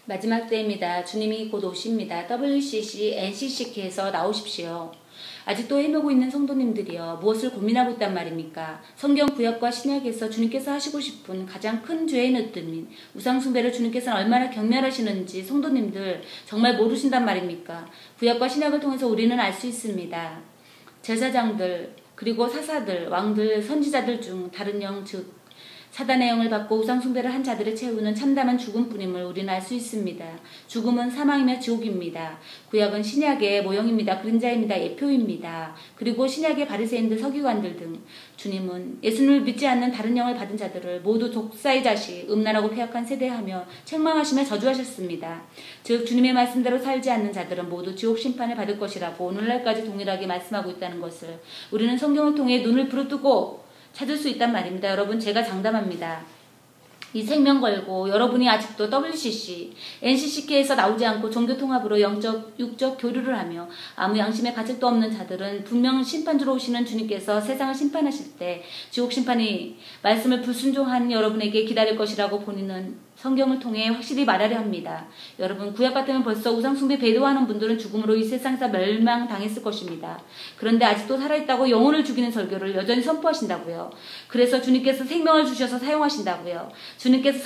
마지막 때입니다. 주님이 곧 오십니다. WCC, NCC에서 나오십시오. 아직도 헤매고 있는 성도님들이여 무엇을 고민하고 있단 말입니까? 성경 구약과 신약에서 주님께서 하시고 싶은 가장 큰 죄의 느낌인 우상숭배를 주님께서는 얼마나 경멸하시는지 성도님들 정말 모르신단 말입니까? 구약과 신약을 통해서 우리는 알 수 있습니다. 제사장들 그리고 사사들, 왕들, 선지자들 중 다른 영 즉 사단의 영을 받고 우상숭배를 한 자들을 채우는 참담한 죽음뿐임을 우리는 알 수 있습니다. 죽음은 사망이며 지옥입니다. 구약은 신약의 모형입니다. 그림자입니다. 예표입니다. 그리고 신약의 바리새인들, 서기관들 등 주님은 예수님을 믿지 않는 다른 영을 받은 자들을 모두 독사의 자식, 음란하고 폐악한 세대하며 책망하시며 저주하셨습니다. 즉 주님의 말씀대로 살지 않는 자들은 모두 지옥 심판을 받을 것이라고 오늘날까지 동일하게 말씀하고 있다는 것을 우리는 성경을 통해 눈을 부릅뜨고 찾을 수 있단 말입니다. 여러분, 제가 장담합니다. 이 생명 걸고 여러분이 아직도 WCC, NCC에서 나오지 않고 종교통합으로 영적, 육적 교류를 하며 아무 양심의 가책도 없는 자들은 분명 심판주로 오시는 주님께서 세상을 심판하실 때 지옥 심판이 말씀을 불순종한 여러분에게 기다릴 것이라고 본인은 성경을 통해 확실히 말하려 합니다. 여러분, 구약 같으면 벌써 우상숭배 배도하는 분들은 죽음으로 이 세상에서 멸망당했을 것입니다. 그런데 아직도 살아있다고 영혼을 죽이는 설교를 여전히 선포하신다고요. 그래서 주님께서 생명을 주셔서 사용하신다고요. 주님께서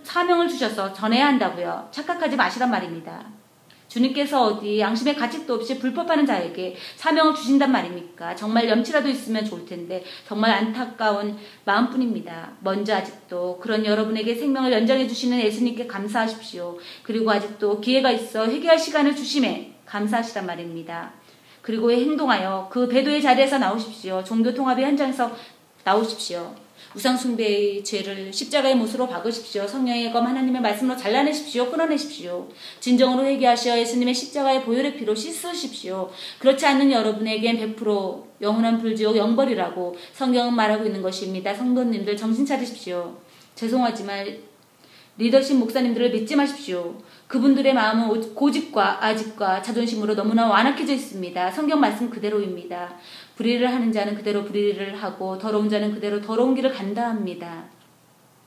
사명을 주셔서 전해야 한다고요. 착각하지 마시란 말입니다. 주님께서 어디 양심의 가책도 없이 불법하는 자에게 사명을 주신단 말입니까? 정말 염치라도 있으면 좋을 텐데 정말 안타까운 마음뿐입니다. 먼저 아직도 그런 여러분에게 생명을 연장해 주시는 예수님께 감사하십시오. 그리고 아직도 기회가 있어 회개할 시간을 주심에 감사하시란 말입니다. 그리고 행동하여 그 배도의 자리에서 나오십시오. 종교통합의 현장에서 나오십시오. 우상숭배의 죄를 십자가의 못으로 박으십시오. 성령의 검 하나님의 말씀으로 잘라내십시오. 끊어내십시오. 진정으로 회개하시어 예수님의 십자가의 보혈의 피로 씻으십시오. 그렇지 않는 여러분에겐 100% 영원한 불지옥 영벌이라고 성경은 말하고 있는 것입니다. 성도님들 정신 차리십시오. 죄송하지만 리더십 목사님들을 믿지 마십시오. 그분들의 마음은 고집과 아집과 자존심으로 너무나 완악해져 있습니다. 성경 말씀 그대로입니다. 불의를 하는 자는 그대로 불의를 하고 더러운 자는 그대로 더러운 길을 간다 합니다.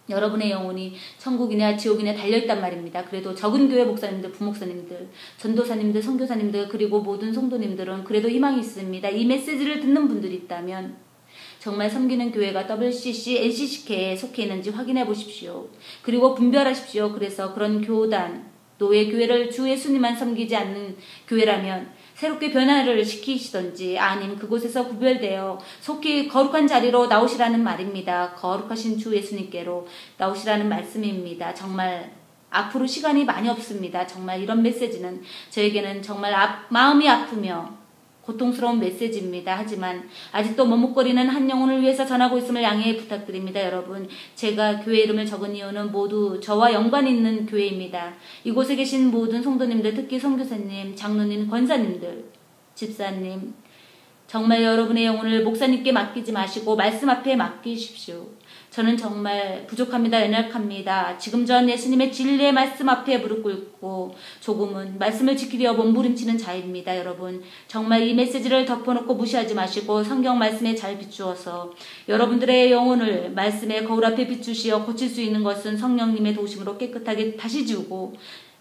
여러분의 영혼이 천국이냐 지옥이냐 달려있단 말입니다. 그래도 적은 교회 목사님들, 부목사님들, 전도사님들, 선교사님들 그리고 모든 성도님들은 그래도 희망이 있습니다. 이 메시지를 듣는 분들이 있다면 정말 섬기는 교회가 WCC, NCC에 속해 있는지 확인해 보십시오. 그리고 분별하십시오. 그래서 그런 교단, 노예 교회를 주 예수님만 섬기지 않는 교회라면 새롭게 변화를 시키시던지 아님 그곳에서 구별되어 속히 거룩한 자리로 나오시라는 말입니다. 거룩하신 주 예수님께로 나오시라는 말씀입니다. 정말 앞으로 시간이 많이 없습니다. 정말 이런 메시지는 저에게는 정말 마음이 아프며 고통스러운 메시지입니다. 하지만 아직도 머뭇거리는 한 영혼을 위해서 전하고 있음을 양해 부탁드립니다. 여러분, 제가 교회 이름을 적은 이유는 모두 저와 연관 있는 교회입니다. 이곳에 계신 모든 성도님들, 특히 선교사님, 장로님, 권사님들, 집사님, 정말 여러분의 영혼을 목사님께 맡기지 마시고 말씀 앞에 맡기십시오. 저는 정말 부족합니다. 연약합니다. 지금 전 예수님의 진리의 말씀 앞에 무릎 꿇고 조금은 말씀을 지키려 몸부림치는 자입니다. 여러분, 정말 이 메시지를 덮어놓고 무시하지 마시고 성경 말씀에 잘 비추어서 여러분들의 영혼을 말씀의 거울 앞에 비추시어 고칠 수 있는 것은 성령님의 도우심으로 깨끗하게 다시 지우고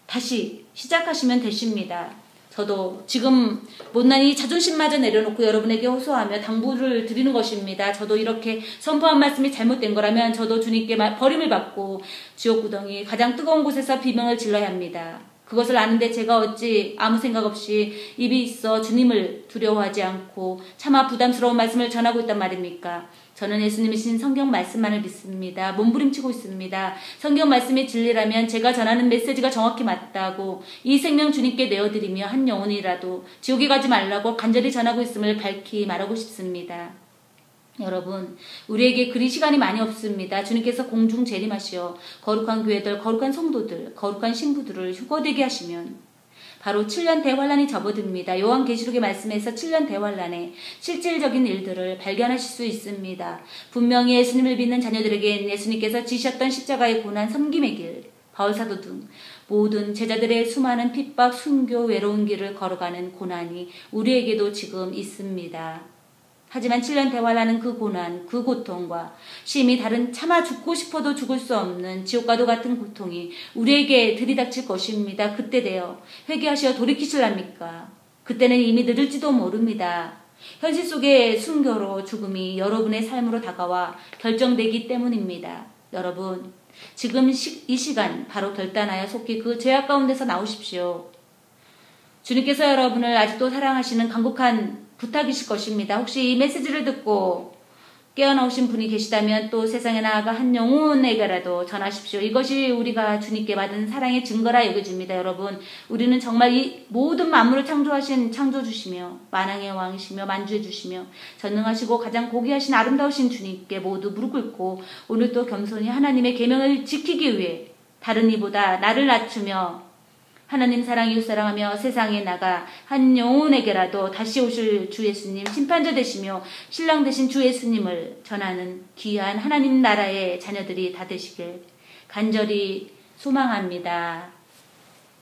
다시 시작하시면 되십니다. 저도 지금 못난이 자존심마저 내려놓고 여러분에게 호소하며 당부를 드리는 것입니다. 저도 이렇게 선포한 말씀이 잘못된 거라면 저도 주님께 버림을 받고 지옥구덩이 가장 뜨거운 곳에서 비명을 질러야 합니다. 그것을 아는데 제가 어찌 아무 생각 없이 입이 있어 주님을 두려워하지 않고 차마 부담스러운 말씀을 전하고 있단 말입니까? 저는 예수님이신 성경 말씀만을 믿습니다. 몸부림치고 있습니다. 성경 말씀이 진리라면 제가 전하는 메시지가 정확히 맞다고 이 생명 주님께 내어드리며 한 영혼이라도 지옥에 가지 말라고 간절히 전하고 있음을 밝히 말하고 싶습니다. 여러분, 우리에게 그리 시간이 많이 없습니다. 주님께서 공중 재림하시어 거룩한 교회들, 거룩한 성도들, 거룩한 신부들을 휴거되게 하시면 바로 7년 대환란이 접어듭니다. 요한계시록의 말씀에서 7년 대환란의 실질적인 일들을 발견하실 수 있습니다. 분명히 예수님을 믿는 자녀들에겐 예수님께서 지셨던 십자가의 고난, 섬김의 길, 바울사도 등 모든 제자들의 수많은 핍박, 순교, 외로운 길을 걸어가는 고난이 우리에게도 지금 있습니다. 하지만 7년 대화라는 그 고난, 그 고통과 심히 다른 차마 죽고 싶어도 죽을 수 없는 지옥과도 같은 고통이 우리에게 들이닥칠 것입니다. 그때 되어 회개하시어 돌이키실랍니까? 그때는 이미 늦을지도 모릅니다. 현실 속의 순교로 죽음이 여러분의 삶으로 다가와 결정되기 때문입니다. 여러분, 지금 이 시간 바로 결단하여 속히 그 죄악 가운데서 나오십시오. 주님께서 여러분을 아직도 사랑하시는 간곡한 부탁이실 것입니다. 혹시 이 메시지를 듣고 깨어나오신 분이 계시다면 또 세상에 나아가 한 영혼에게라도 전하십시오. 이것이 우리가 주님께 받은 사랑의 증거라 여겨집니다. 여러분, 우리는 정말 이 모든 만물을 창조하신 창조주시며 만왕의 왕이시며 만주해주시며 전능하시고 가장 고귀하신 아름다우신 주님께 모두 무릎 꿇고 오늘 또 겸손히 하나님의 계명을 지키기 위해 다른 이보다 나를 낮추며 하나님 사랑 이웃 사랑하며 세상에 나가 한 영혼에게라도 다시 오실 주 예수님, 심판자 되시며 신랑 되신 주 예수님을 전하는 귀한 하나님 나라의 자녀들이 다 되시길 간절히 소망합니다.